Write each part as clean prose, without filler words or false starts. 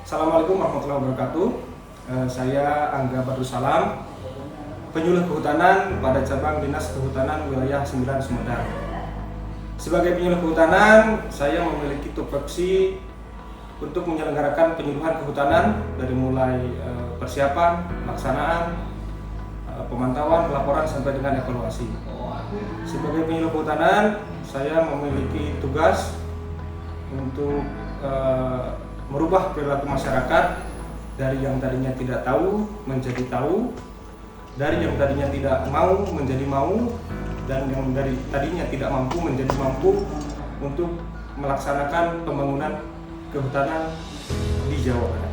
Assalamualaikum warahmatullahi wabarakatuh. Saya Angga Badrussalam, penyuluh kehutanan pada cabang Dinas Kehutanan Wilayah 9 Sumedang. Sebagai penyuluh kehutanan, saya memiliki tupoksi untuk menyelenggarakan penyuluhan kehutanan dari mulai persiapan, pelaksanaan, pemantauan, pelaporan sampai dengan evaluasi. Sebagai penyuluh kehutanan, saya memiliki tugas untuk merubah perilaku masyarakat dari yang tadinya tidak tahu menjadi tahu, dari yang tadinya tidak mau menjadi mau, dan yang dari tadinya tidak mampu menjadi mampu untuk melaksanakan pembangunan kehutanan di Jawa Barat.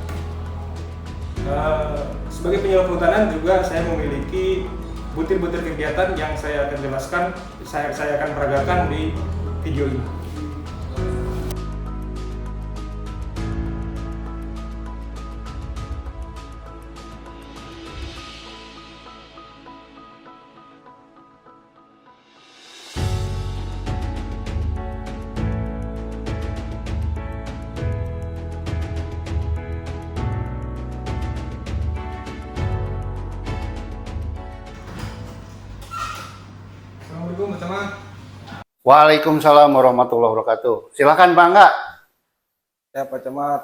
Sebagai penyuluh kehutanan juga saya memiliki butir-butir kegiatan yang saya akan jelaskan, saya akan peragakan di video ini. Assalamualaikum Pak Camat. Waalaikumsalam warahmatullahi wabarakatuh. Silakan Pak Angga. Ya Pak Camat.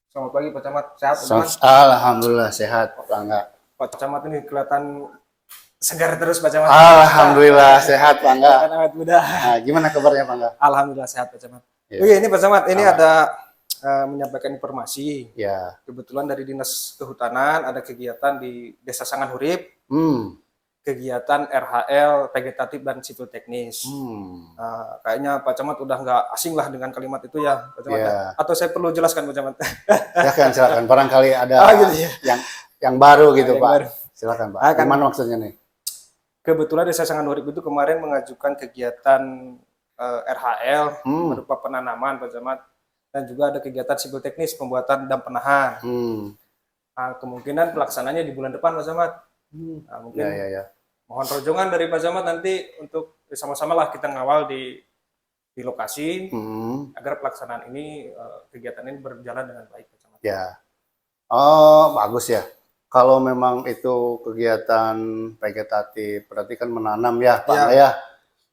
Selamat pagi Pak Camat. Sehat Pak Camat? Alhamdulillah sehat Pak Angga. Pak Camat ini kelihatan segar terus Pak Camat. Alhamdulillah sehat Pak Angga. Kelihatan awet muda. Nah, gimana kabarnya Pak Angga? Alhamdulillah sehat Pak Camat. Ya. Oh iya, ini Pak Camat, ini ada menyampaikan informasi. Ya. Kebetulan dari Dinas Kehutanan ada kegiatan di Desa Sanganhurip, kegiatan RHL, vegetatif dan sipil teknis. Kayaknya Pak Camat udah nggak asing lah dengan kalimat itu ya, Pak Camat. Ya. Atau saya perlu jelaskan Pak Camat? Silakan. Barangkali ada Gitu ya. yang baru gitu Yang Pak. baru. Silakan Pak. Kan, Gimana maksudnya nih? Kebetulan Desa Sanganhurip itu kemarin mengajukan kegiatan RHL berupa penanaman Pak Camat, dan juga ada kegiatan sipil teknis pembuatan dam penahan. Nah, kemungkinan pelaksanaannya di bulan depan Pak Camat. Nah, mungkin mohon rojongan dari Pak Camat nanti untuk sama-sama lah kita ngawal di lokasi agar pelaksanaan ini kegiatan ini berjalan dengan baik Pak Camat. Ya. Oh, bagus ya. Kalau memang itu kegiatan vegetatif, berarti kan menanam ya Pak Angga ya.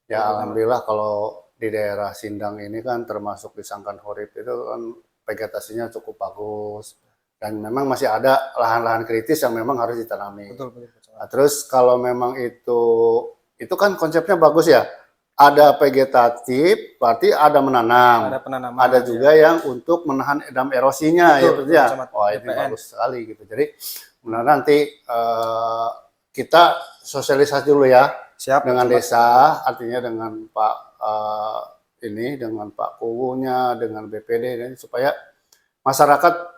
Ya alhamdulillah kalau di daerah Sindang ini kan termasuk di Sanganhurip itu kan vegetasinya cukup bagus. Dan memang masih ada lahan-lahan kritis yang memang harus ditanami. Betul. Nah, terus kalau memang itu kan konsepnya bagus ya. Ada vegetatif, berarti ada menanam. Ada penanaman. Ada juga yang untuk menahan dam erosinya Betul, ya. Camat. Wah ini bagus sekali gitu. Jadi nanti kita sosialisasi dulu ya. Siap, dengan Camat. desa, artinya dengan Pak dengan Pak Kuwunya, dengan BPD, dan supaya masyarakat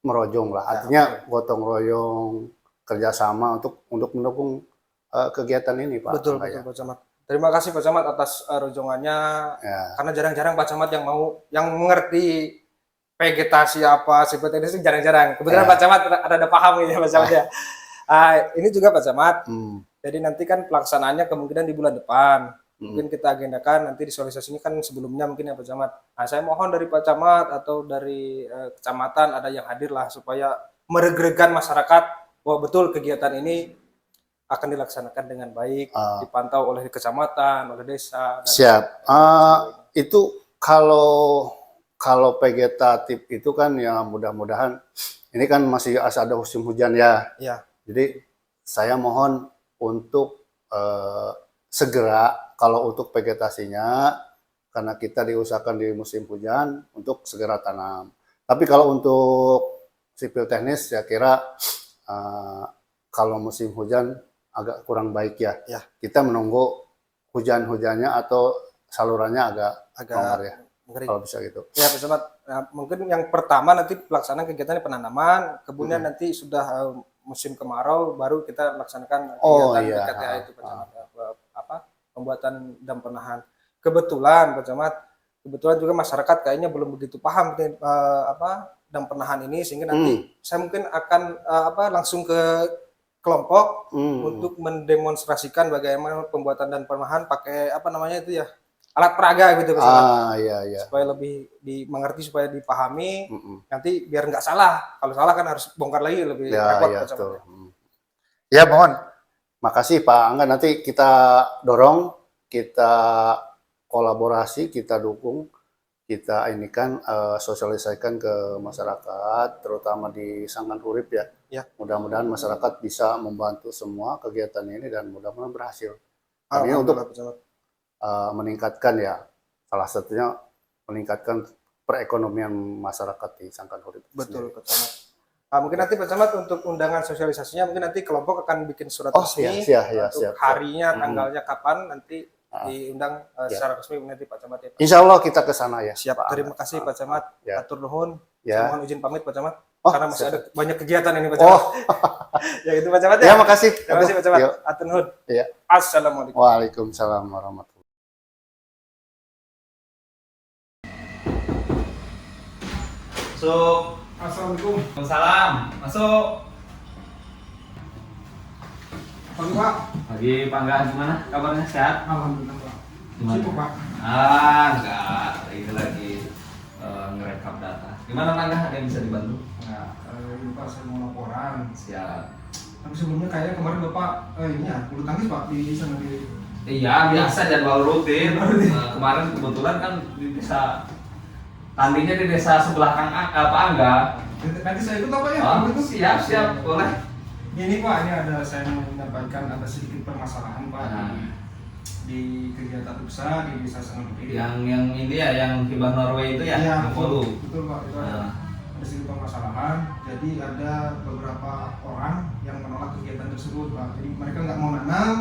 merojong lah. Artinya gotong royong, kerjasama untuk mendukung kegiatan ini Pak. Betul Pak Camat. Terima kasih Pak Camat atas rojongannya. Ya. Karena jarang-jarang Pak Camat yang mengerti vegetasi apa seperti ini sih jarang-jarang. Kebetulan Pak Camat ada paham gitu Pak Camat ya. Ini juga Pak Camat. Jadi nanti kan pelaksanaannya kemungkinan di bulan depan. Mungkin kita agendakan nanti disosialisasinya kan sebelumnya mungkin ya Pak Camat. Nah, saya mohon dari Pak Camat atau dari kecamatan ada yang hadir lah supaya meregregkan masyarakat bahwa betul kegiatan ini akan dilaksanakan dengan baik, dipantau oleh kecamatan, oleh desa. Dan siap. Itu kalau vegetatif itu kan ya mudah-mudahan ini kan masih ada musim hujan ya. Ya. Jadi saya mohon untuk segera kalau untuk vegetasinya karena kita diusahakan di musim hujan untuk segera tanam. Tapi kalau untuk sipil teknis saya kira kalau musim hujan agak kurang baik ya. Kita menunggu hujan-hujannya atau salurannya agak longgar ya. Kalau bisa gitu. Ya Pak Camat. Nah, mungkin yang pertama nanti pelaksanaan kegiatan penanaman, kemudian nanti sudah musim kemarau baru kita laksanakan kegiatan PKTA itu Pak Camat. Pembuatan dam penahan. Kebetulan Pak Camat, juga masyarakat kayaknya belum begitu paham dam penahan ini, sehingga nanti saya mungkin akan langsung ke kelompok untuk mendemonstrasikan bagaimana pembuatan dam penahan pakai alat peraga gitu Pak Camat. Iya, iya. Supaya lebih dimengerti, supaya dipahami. Mm-mm. Nanti biar nggak salah. Kalau salah kan harus bongkar lagi, lebih Ya, repot ya, Pak Camat. betul. Ya, mohon. Makasih Pak Angga, nanti kita dorong, kita kolaborasi, kita dukung, kita ini kan sosialisasikan ke masyarakat, terutama di Sangkan Urip ya. Ya. Mudah-mudahan masyarakat bisa membantu semua kegiatan ini dan mudah-mudahan berhasil. Ini Alhamdulillah, untuk Pak Camat. meningkatkan ya, salah satunya meningkatkan perekonomian masyarakat di Sangkan Urip. Betul Pak Camat. Mungkin nanti Pak Camat untuk undangan sosialisasinya, mungkin nanti kelompok akan bikin surat resmi untuk harinya, tanggalnya kapan, nanti diundang secara resmi nanti Pak Camat ya Pak. Insya Allah kita ke sana ya. Siap, Pak terima kasih Pak Camat. Ya. Atur nuhun. Ya. Saya mohon izin pamit Pak Camat. Oh, karena masih siap. ada banyak kegiatan ini Pak Camat. Ya itu Pak Camat ya. Ya, makasih. Terima kasih Pak Camat. Yuk. Atur nuhun. Ya. Assalamualaikum. Waalaikumsalam warahmatullahi. Masuk. Assalamualaikum. Waalaikumsalam. Masuk. Pagi Pak. Pagi Pak Angga, gimana kabarnya, sehat? Alhamdulillah Pak. Gimana? Sibuk Pak. Enggak. Ini lagi ngerekap data. Gimana Pak Angga, ada yang bisa dibantu? Nah, ini Pak saya mau laporan. Siap. Tapi sebelumnya kayaknya kemarin Bapak ini ya bulu tangkis Pak di sana di. Iya, biasa jadwal rutin. Jadwal rutin. Kemarin kebetulan kan di desa tandingnya di desa sebelah Pak Angga. Nanti saya ikut apa ya? Oh, Ikut. siap, boleh. Ini Pak, ini ada saya mau menyampaikan ada sedikit permasalahan Pak di kegiatan usaha di desa Sangampiri. Yang ini ya, yang hibah Norway itu ya, Iya, yang Polu. betul Pak, itu ada sedikit permasalahan. Jadi ada beberapa orang yang menolak kegiatan tersebut Pak. Jadi mereka nggak mau nanam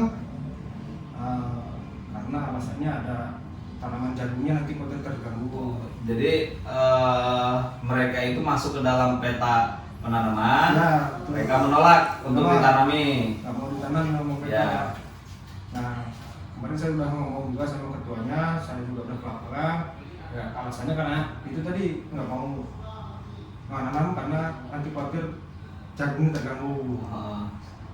karena alasannya ada tanaman jagungnya nanti potensi terganggu. Jadi mereka itu masuk ke dalam peta penanaman, Ya, betul. mereka menolak untuk ditanami. Nggak mau ditanam, nggak mau Ya. kerja. Nah, kemarin saya udah ngomong juga sama ketuanya, saya juga udah ke lapangan. Ya, alasannya karena itu tadi nggak mau nanam karena nanti khawatir jagung terganggu.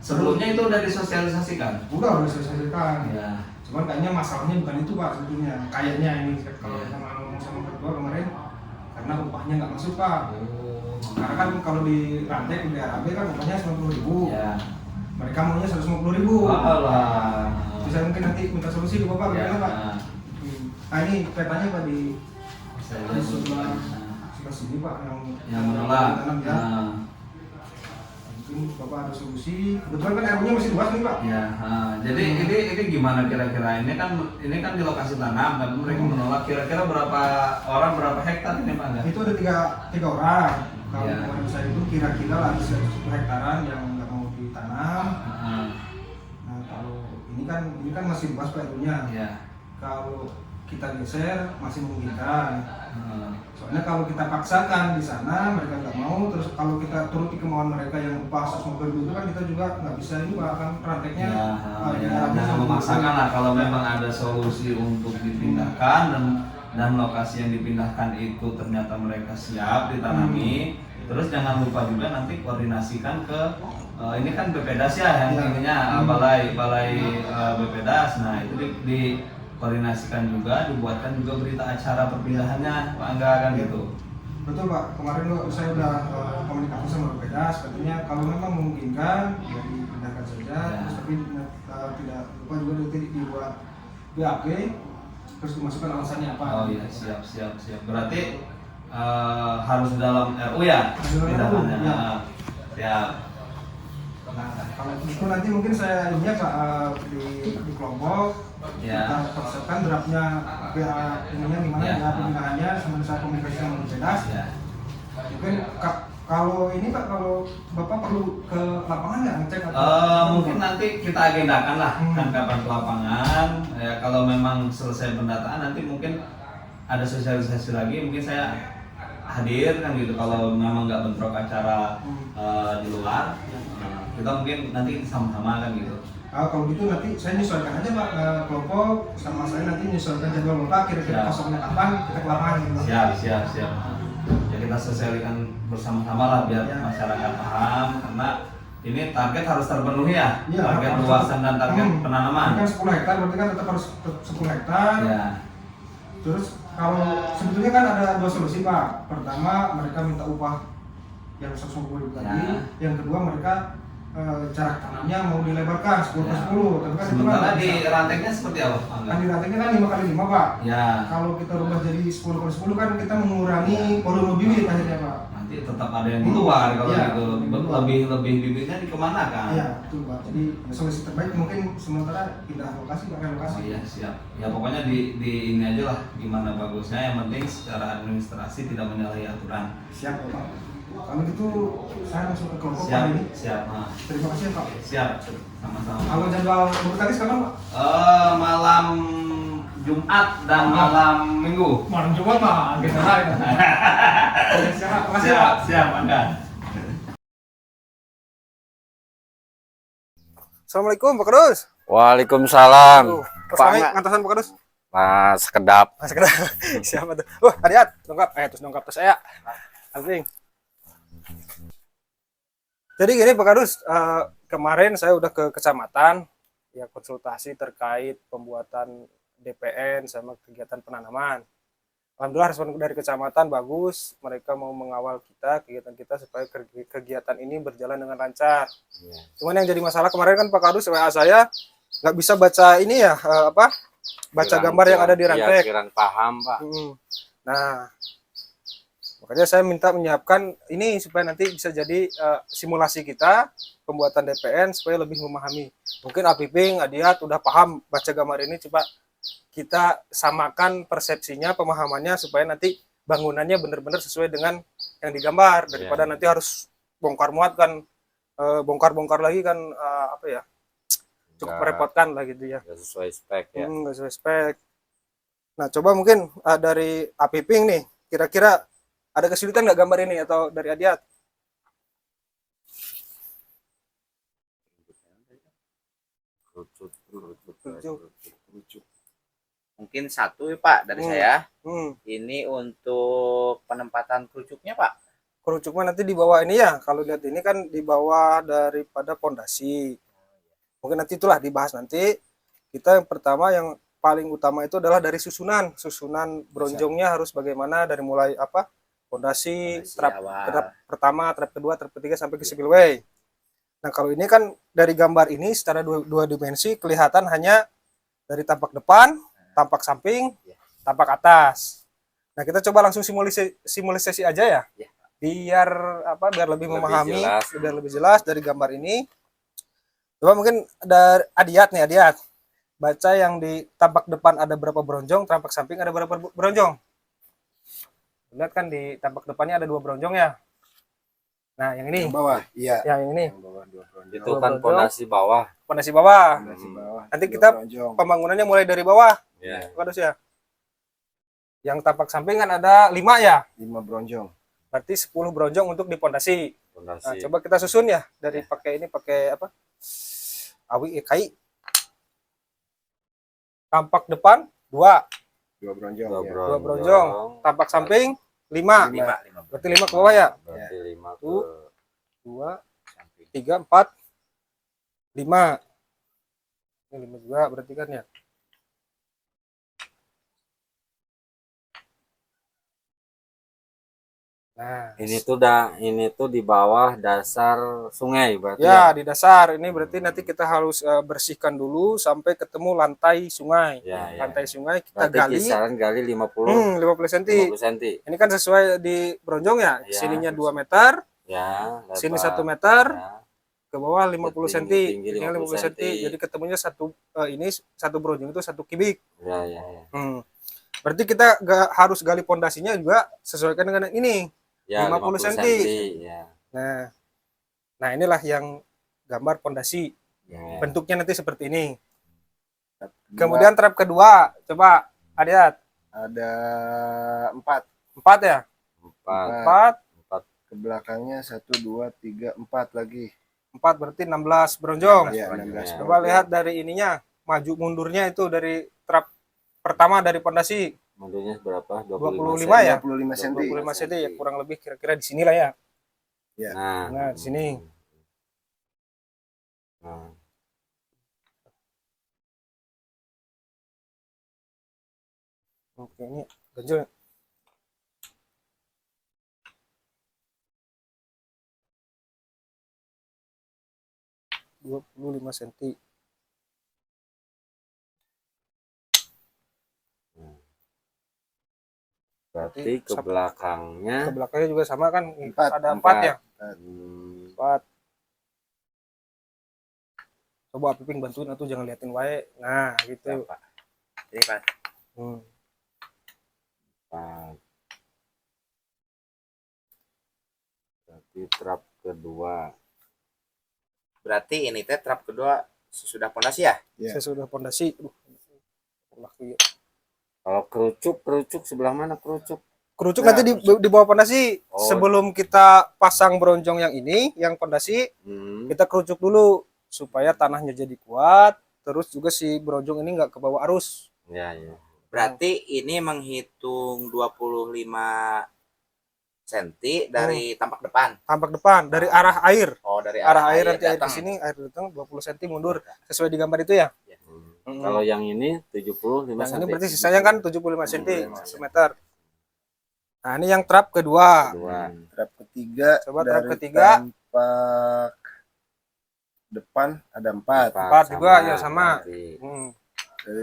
Sebelumnya itu udah disosialisasikan. Udah selesaikan. Ya. Cuman kayaknya masalahnya bukan itu Pak sebetulnya. Kayaknya ini kalau Ya. sama ngomong sama ketua kemarin karena upahnya nggak masuk Pak. Oh. Karena kan kalau di rantai di RAB kan upahnya 90.000. Ya. Mereka maunya 150.000. Alah. Bisa mungkin nanti minta solusi ke Bapak Ya. gimana Pak? Nah ini petanya Pak di Saya di sebelah lihat. sini Pak Yang menolak. tanam ya. Nah, Mungkin Bapak ada solusi. Kebetulan kan RU-nya masih luas nih Pak. ya. Jadi ini gimana kira-kira? Ini kan di lokasi tanam, tapi mereka menolak. Kira-kira berapa orang, berapa hektar ini Pak Angga? Itu ada tiga orang. Kalau Ya. kemarin saya itu kira-kira lah ada 1 hektaran yang nggak mau ditanam. Heeh. Nah kalau ini kan masih luas Pak RU-nya. Ya. Kalau kita geser masih memungkinkan. Heeh. Soalnya kalau kita paksakan di sana mereka nggak mau, terus kalau kita turuti kemauan mereka yang upah 150.000 itu kan kita juga nggak bisa ini Pak, kan prakteknya Jangan memaksakan lah. Kalau memang ada solusi untuk dipindahkan dan lokasi yang dipindahkan itu ternyata mereka siap ditanami, terus jangan lupa juga nanti koordinasikan ke ini kan BPDAS ya yang ininya balai BPDAS. Nah itu di koordinasikan juga, dibuatkan juga berita acara perpindahannya Pak Angga kan gitu. Betul Pak, kemarin saya udah komunikasi sama BPDAS, katanya kalau memang memungkinkan ya dipindahkan saja, terus tapi tidak lupa juga nanti dibuat BAP, terus dimasukkan alasannya apa. Oh iya, siap. Berarti harus dalam RU ya pindahannya. Ya. Siap. Nah kalau itu nanti mungkin saya ini ya Pak di kelompok. Ya. Kita persiapkan draftnya ininya gimana Ya. ya pemindahannya sama saya komunikasi sama BPDAS. Ya. Mungkin kalau ini Pak, kalau Bapak perlu ke lapangan nggak ngecek atau Mungkin nanti kita agendakan lah kan kapan ke lapangan. Ya, kalau memang selesai pendataan nanti mungkin ada sosialisasi lagi. Mungkin saya hadir kan gitu. Kalau memang nggak bentrok acara di luar, kita mungkin nanti sama-sama kan gitu. kalau gitu nanti saya nyesuaikan aja Pak kelompok sama saya nanti nyesuaikan jadwal Bapak kira-kira kosongnya kapan kita ke lapangan gitu. Siap. Ya kita sesuaikan bersama-sama lah biar masyarakat paham, karena ini target harus terpenuhi ya, target luasan dan target penanaman. Ini kan 10 hektar berarti kan tetap harus 10 hektar. Ya. Terus kalau sebetulnya kan ada dua solusi Pak. Pertama mereka minta upah yang 150.000 tadi. Ya. Yang kedua mereka jarak tanamnya mau dilebarkan 10 per 10. Tapi kan itu kan Sementara nggak di bisa. rantingnya seperti apa? Kan di rantingnya kan 5x5 Pak. Ya, Kalau kita rubah jadi 10 per 10 kan kita mengurangi volume bibit akhirnya Pak. nanti tetap ada yang di luar kalau Iya, gitu. di luar. Lebih bibitnya dikemanakan? Iya betul Pak. Jadi solusi terbaik mungkin sementara pindah lokasi Pak, relokasi. Oh iya siap. Ya pokoknya di ini aja lah gimana bagusnya. Yang penting secara administrasi tidak menyalahi aturan. Siap Pak. Kalau gitu saya langsung ke kelompok Siap, Pak ini. siap. Nah, Terima kasih Pak. siap. Sama-sama. Kalau jadwal bulu tangkis kapan Pak? Malam Jumat dan malam Minggu. Malam Jumat Pak. Kita lain. Siap, makasih Pak. Siap, Anda. Assalamualaikum Pak Kadus. Waalaikumsalam. Pas Pak kami Nga- ngantosan Pak Kadus. Mas Kedap. Mas Kadus. Siapa tuh? Wah, Adiat, dongkap. Terus dongkap tes saya. Anjing. Jadi gini Pak Kadus, kemarin saya udah ke kecamatan ya konsultasi terkait pembuatan DPN sama kegiatan penanaman. Alhamdulillah respon dari kecamatan bagus, mereka mau mengawal kegiatan kita supaya kegiatan ini berjalan dengan lancar. Cuman yang jadi masalah kemarin kan Pak Kadus WA saya nggak bisa baca ini ya baca gambar yang ada di rantek. Kirang paham, Pak. Nah, makanya saya minta menyiapkan ini supaya nanti bisa jadi simulasi kita pembuatan DPN supaya lebih memahami. Mungkin Apiping, Adiat udah paham baca gambar ini, coba kita samakan persepsinya, pemahamannya supaya nanti bangunannya benar-benar sesuai dengan yang digambar daripada nanti harus bongkar muat kan, bongkar-bongkar lagi kan cukup merepotkan lah gitu ya. Nggak sesuai spek ya. Nggak sesuai spek. Nah coba mungkin dari Apiping nih, kira-kira ada kesulitan nggak gambar ini atau dari Adiat? Kerucut. Mungkin satu ya, Pak, dari saya. Hmm. Ini untuk penempatan kerucuknya, Pak. Kerucuknya nanti di bawah ini ya. Kalau lihat ini kan di bawah daripada pondasi. Mungkin nanti itulah dibahas nanti. Kita yang pertama yang paling utama itu adalah dari susunan. Susunan bronjongnya harus bagaimana dari mulai pondasi, trap pertama, trap kedua, trap ketiga sampai ke spillway. Nah kalau ini kan dari gambar ini secara dua dimensi kelihatan hanya dari tampak depan, tampak samping, tampak atas. Nah kita coba langsung simulasi aja ya, biar lebih memahami, biar lebih jelas dari gambar ini. Coba mungkin ada Adiat nih, Adiat baca yang di tampak depan ada berapa bronjong, tampak samping ada berapa bronjong. Lihat kan di tampak depannya ada 2 bronjong ya. Nah yang ini Yang bawah, iya. yang ini Yang bawah 2 bronjong. Itu kan pondasi bawah. pondasi bawah. Pondasi bawah. Nanti 2 kita bronjong. pembangunannya mulai dari bawah. Ya. Kadus ya. Yang tampak samping kan ada 5 ya. 5 bronjong. Berarti 10 bronjong untuk di pondasi. Nah, Pondasi. coba kita susun ya dari pakai apa? Kai. Tampak depan 2, 2 bronjong. Dua Ya. 2 bronjong. Tampak samping 5. 5. Berarti 5 ke bawah ya. Berarti 5 ke 2, 3, 4, 5. Ini 5 juga berarti kan ya. Nah, ini tuh di bawah dasar sungai berarti. ya di dasar ini berarti nanti kita harus bersihkan dulu sampai ketemu lantai sungai. Ya, ya. Lantai sungai kita Berarti gali kisaran gali 50 50 cm. 50 cm. Ini kan sesuai di bronjong ya. Ya. Sininya 2 meter, Ya, sini lebar. 1 meter, Ya. ke bawah 50 cm. Tinggi Ini 50 cm. Jadi ketemunya satu bronjong itu 1 kubik. Ya, ya, ya. Berarti kita harus gali pondasinya juga sesuaikan dengan ini. Ya, 50 cm. Ya. Nah inilah yang gambar pondasi. Ya. Bentuknya nanti seperti ini. Kedua, Kemudian trap kedua, coba Adiat. ada 4. 4 ya? 4. 4, Ke belakangnya 1 2 3 4 lagi. 4 berarti 16 bronjong. Iya, 16 Coba lihat dari ininya, maju mundurnya itu dari trap pertama dari pondasi Mundurnya berapa? 25 cm. ya? 25 cm. 25 cm ya, kurang lebih kira-kira di sinilah ya. Nah, di sini. Oke, ini ganjil. 25 cm. Berarti ke belakangnya Ke belakangnya juga sama kan? Empat. Ada 4 ya? hmm, 4. Coba Piping bantuin atau jangan liatin wae. Nah, gitu. Pak. Ini Pak. Hmm. 4. Berarti trap kedua. Berarti ini teh trap kedua sesudah pondasi ya? Ya. Sesudah pondasi. Kalau kerucuk sebelah mana kerucuk? Kerucuk Nah, nanti di bawah pondasi. Oh. Sebelum kita pasang bronjong yang ini, yang pondasi, Hmm. kita kerucuk dulu supaya tanahnya jadi kuat. Terus juga si bronjong ini nggak kebawa arus. Ya, ya. Berarti ini menghitung 25 cm dari tampak depan. Tampak depan dari arah air. Oh, dari Arah air nanti air ke datang. sini, air datang 20 cm mundur sesuai di gambar itu ya. Hmm. Kalau yang ini 75 Yang ini cm. berarti sisanya kan 75 cm 75 meter. Nah, ini yang trap kedua. Kedua. Trap ketiga. Coba trap dari ketiga. tampak depan ada 4. Empat juga, ya, sama. berarti. Dari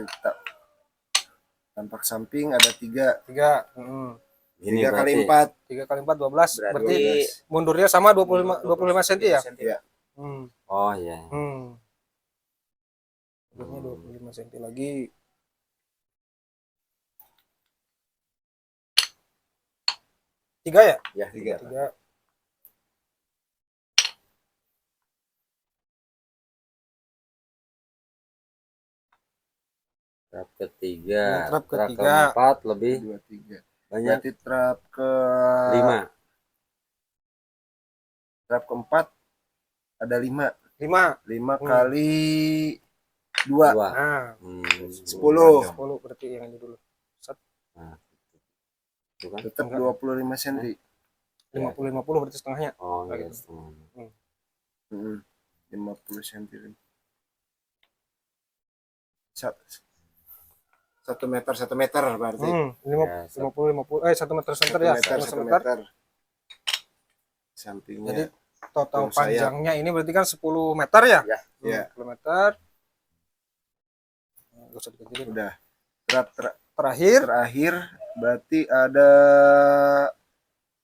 tampak samping ada 3. 3. Gini 3 kali berarti. 4. 3 kali 4 12. Berarti Berarti mundurnya sama 25 cm ya? Ya. Oh iya. Mundurnya 25 cm lagi. Tiga ya? ya 3. 3. Trap ketiga. Ini trap ketiga. keempat lebih 2, 3. banyak. Berarti trap ke 5. Trap keempat ada 5. 5. 5 kali 2. Nah, 10. 10 berarti yang ini dulu. Itu kan? Tetap 25 cm. 50 berarti setengahnya. Oh iya. Gitu. 50 cm. 1 meter 1 meter berarti. 50 1 meter center ya, 1 1 meter. meter. Sampingnya. Jadi total Tuh, saya- panjangnya ini berarti kan 10 meter ya? Ya. 10 meter. Nggak usah dikecilin. Udah. Trap Terakhir terakhir berarti ada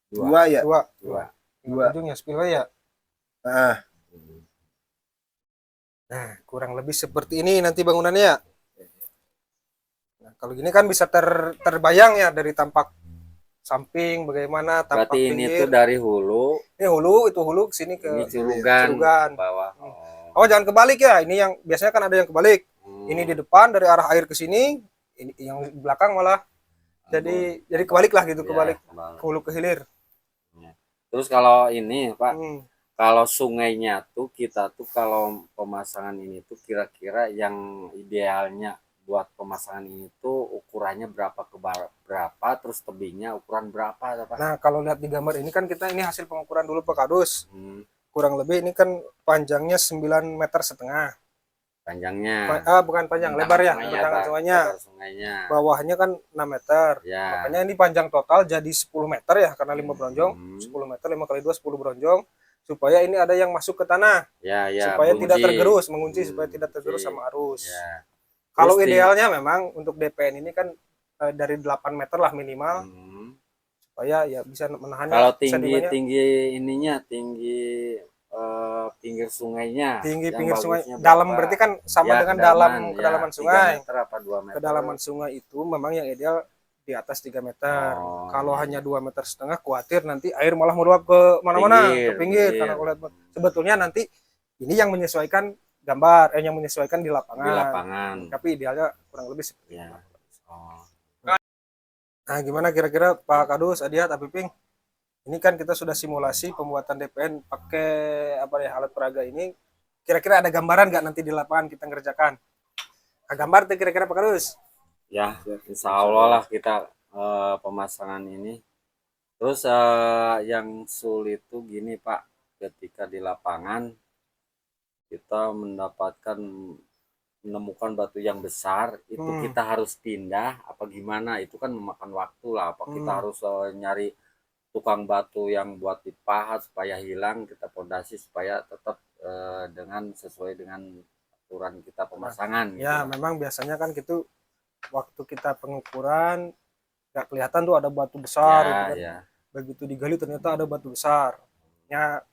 2 ya? 2. 2. Ujungnya spillway ya. Nah, Nah, kurang lebih seperti ini nanti bangunannya ya. Nah, kalau gini kan bisa terbayang ya dari tampak samping bagaimana, tampak Berarti ini pinggir. tuh dari hulu, Ini hulu, itu hulu ke sini ke ini curugan, Curugan. bawah. Oh, jangan kebalik ya. Ini yang biasanya kan ada yang kebalik. Hmm. Ini di depan dari arah air ke sini, ini yang di belakang malah jadi kebalik lah gitu, Ya, kebalik kebalik. ke hulu ke hilir. Terus kalau ini Pak, Hmm. kalau sungainya tuh kita tuh kalau pemasangan ini tuh kira-kira yang idealnya buat pemasangan ini tuh ukurannya berapa ke berapa, terus tebingnya ukuran berapa Pak? Nah, kalau lihat di gambar ini kan kita ini hasil pengukuran dulu Pak Kadus. Hmm, Kurang lebih ini kan panjangnya 9,5 meter. panjangnya. Bukan panjang, lebar ya, panjang sungainya. Lebar sungainya. Bawahnya kan 6 meter. Ya. Makanya ini panjang total jadi 10 meter ya, karena 5 bronjong. Hmm. 10 meter, 5 kali 2, 10 bronjong. Supaya ini ada yang masuk ke tanah. Ya, ya. Supaya tidak bunyi. tergerus, mengunci supaya tidak Bunyi. tergerus sama arus. Ya. Kalau Terus idealnya memang untuk DPN ini kan dari 8 meter lah minimal. Supaya ya bisa menahan. Kalau tinggi ininya, tinggi pinggir sungainya. Tinggi yang pinggir sungai. bagusnya Dalam berapa? berarti kan sama Ya, dengan kedalaman 3 sungai. meter apa 2 meter? Kedalaman sungai itu memang yang ideal di atas 3 meter. Oh, Kalau iya. hanya 2,5 meter, khawatir nanti air malah meluap ke mana-mana, ke pinggir. Karena kalau lihat sebetulnya nanti ini yang menyesuaikan gambar, yang menyesuaikan di lapangan. Di lapangan. Tapi idealnya kurang lebih seperti Ya. itu. Oh. Nah, gimana kira-kira Pak Kadus, Adiat, Apiping? Ini kan kita sudah simulasi pembuatan DPN pakai alat peraga ini. Kira-kira ada gambaran nggak nanti di lapangan kita ngerjakan? Gambar tuh kira-kira Pak Kadus? Ya, insya Allah lah kita pemasangan ini. Terus yang sulit tuh gini Pak, ketika di lapangan kita mendapatkan menemukan batu yang besar itu kita harus pindah apa gimana, itu kan memakan waktu lah, apa kita harus nyari tukang batu yang buat dipahat supaya hilang, kita pondasi supaya tetap dengan sesuai dengan aturan kita pemasangan gitu. Ya, memang biasanya kan gitu waktu kita pengukuran nggak kelihatan tuh ada batu besar gitu kan. Ya. Begitu digali ternyata ada batu besar. Ya,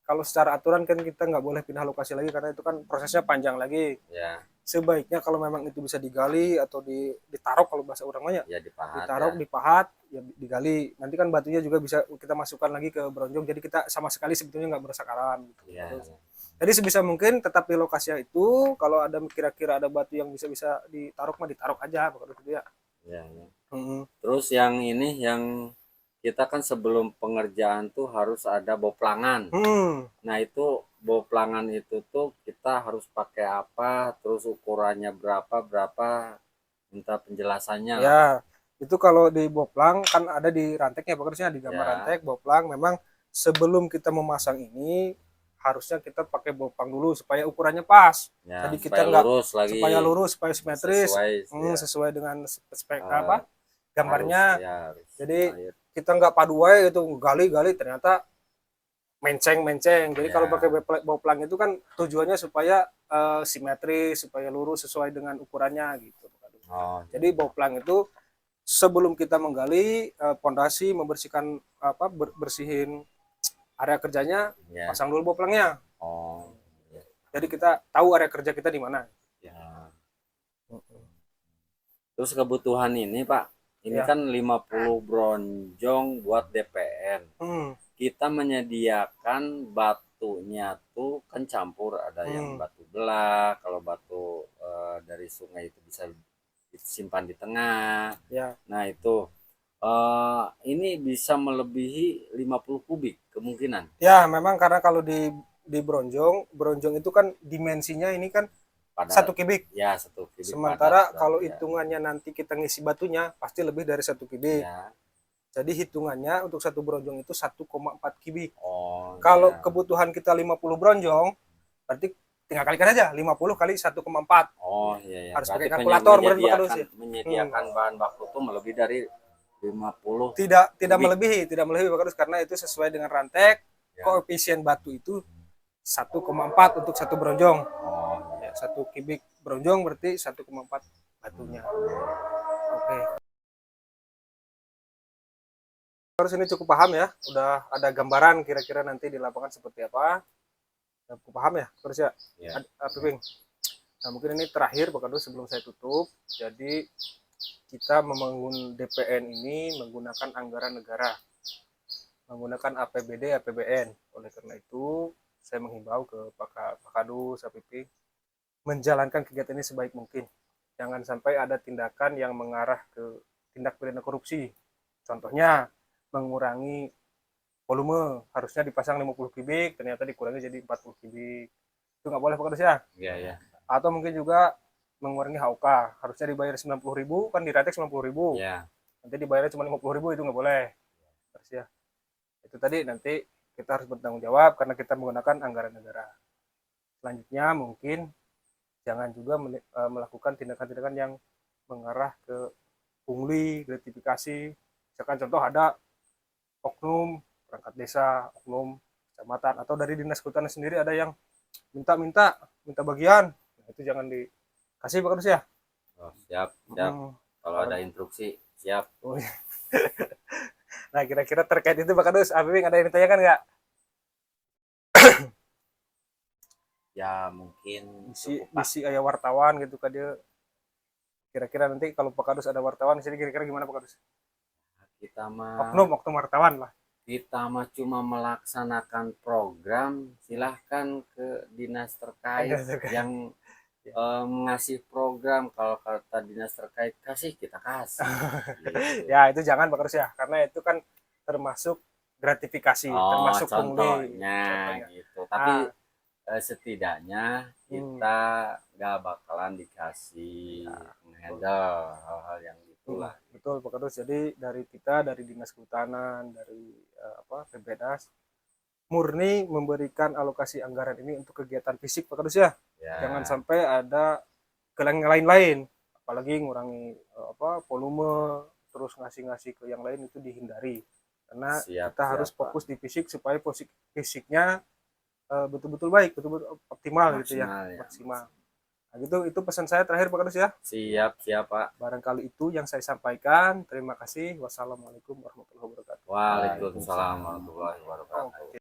kalau secara aturan kan kita nggak boleh pindah lokasi lagi karena itu kan prosesnya panjang lagi. Ya, Sebaiknya kalau memang itu bisa digali atau ditaruh kalau bahasa orangnya, ya dipahat ditaruh, ya. dipahat, ya digali. Nanti kan batunya juga bisa kita masukkan lagi ke bronjong. Jadi kita sama sekali sebetulnya nggak merusak alam. Gitu. Ya, Jadi sebisa mungkin tetap di lokasi itu. Kalau ada kira-kira ada batu yang bisa ditaruh mah ditaruh aja, pokoknya gitu ya. ya, ya. Hmm. Terus yang ini yang kita kan sebelum pengerjaan tuh harus ada boplangan. Nah itu boplangan itu tuh kita harus pakai apa, terus ukurannya berapa, minta penjelasannya lah. Ya, itu kalau di boplang kan ada di ranteknya, pokoknya di gambar Ya. rantek boplang. Memang sebelum kita memasang ini harusnya kita pakai boplang dulu supaya ukurannya pas. Ya, Jadi kita supaya nggak lurus lagi. supaya lurus, supaya simetris, Sesuai, ya. sesuai dengan spek Ah, apa gambarnya. Harus, ya, harus. Jadi Air. kita nggak padu aja itu gali-gali ternyata menceng-menceng. Jadi Ya. kalau pakai boplang itu kan tujuannya supaya simetris, supaya lurus sesuai dengan ukurannya gitu. Oh, Jadi boplang itu sebelum kita menggali pondasi, membersihkan bersihin area kerjanya, ya. pasang dulu boplangnya. Oh, ya. Jadi kita tahu area kerja kita di mana. Ya. Terus kebutuhan ini Pak, ini Ya. kan 50 bronjong buat DPN. Kita menyediakan batunya tuh kan campur, ada yang batu belah, kalau batu dari sungai itu bisa disimpan di tengah. Ya. Nah itu ini bisa melebihi 50 kubik kemungkinan. Ya, memang karena kalau di bronjong itu kan dimensinya ini kan Pada 1 kubik. Ya, 1 kubik. Sementara padat, kalau ya. hitungannya nanti kita ngisi batunya pasti lebih dari 1 kubik. Ya. Jadi hitungannya untuk 1 bronjong itu 1,4 kubik. Oh, Kalau ya. kebutuhan kita 50 bronjong, berarti tinggal kalikan aja 50 kali 1,4. Oh iya, ya. Harus Berarti pakai kalkulator berarti Pak Kadus ya. menyediakan bahan baku tuh lebih dari 50. Tidak kubik. melebihi Pak Kadus karena itu sesuai dengan rantek. Ya. Koefisien batu itu 1,4 untuk 1 bronjong. Oh, Ya, 1 kubik bronjong berarti 1,4 batunya. Oke. Terus ini cukup paham ya, udah ada gambaran kira-kira nanti di lapangan seperti apa. Cukup paham ya, terus ya, ya. Piping. Nah mungkin ini terakhir Pak Kadus sebelum saya tutup. Jadi kita membangun DPN ini menggunakan anggaran negara, menggunakan APBD, APBN. Oleh karena itu saya menghimbau ke Pak Kadus, Pak Piping, menjalankan kegiatan ini sebaik mungkin. Jangan sampai ada tindakan yang mengarah ke tindak pidana korupsi. Contohnya mengurangi volume, harusnya dipasang 50 kubik, ternyata dikurangi jadi 40 kubik. Itu nggak boleh Pak Kadus ya. Iya, ya. Atau mungkin juga mengurangi HOK, harusnya dibayar 90.000, kan di rantek 90.000. Ya. Nanti dibayarnya cuma 50.000, itu nggak boleh. Terus ya. Itu tadi nanti kita harus bertanggung jawab karena kita menggunakan anggaran negara. Selanjutnya mungkin jangan juga melakukan tindakan-tindakan yang mengarah ke pungli, gratifikasi. Misalkan contoh ada oknum perangkat desa, oknum kecamatan, atau dari dinas kehutanan sendiri ada yang minta bagian. Nah, itu jangan dikasih Pak Kadus ya. Oh, siap. Kalau ada instruksi, siap. Oh, iya. Nah kira-kira terkait itu Pak Kadus, Abing ada yang ditanyakan nggak? Ya mungkin Misi ayah wartawan gitu kan dia. Kira-kira nanti kalau Pak Kadus ada wartawan di sini kira-kira gimana Pak Kadus? Kita mah Oknum wartawan lah. Kita mah cuma melaksanakan program, silahkan ke dinas terkait yang ngasih program. Kalau kata dinas terkait kasih, kita kasih. Gitu. Ya itu jangan Pak Kadus ya, karena itu kan termasuk gratifikasi, termasuk pungli. Contohnya gitu. Tapi setidaknya kita nggak bakalan dikasih menghandle hal-hal yang itulah. Betul Pak Kadus. Jadi dari kita, dari dinas kehutanan, dari PBNAS, murni memberikan alokasi anggaran ini untuk kegiatan fisik Pak Kadus ya. Ya. Jangan sampai ada ke yang lain-lain, apalagi ngurangi volume terus ngasih ke yang lain itu dihindari, karena Siap, kita siap, harus Pak. fokus di fisik supaya fisiknya betul-betul baik, betul-betul optimal gitu ya, Maksimal ya. maksimal. Nah, itu pesan saya terakhir Pak Kadus ya. Siap, Pak. Barangkali itu yang saya sampaikan. Terima kasih. Wassalamualaikum warahmatullahi wabarakatuh. Waalaikumsalam warahmatullahi wabarakatuh. Oke.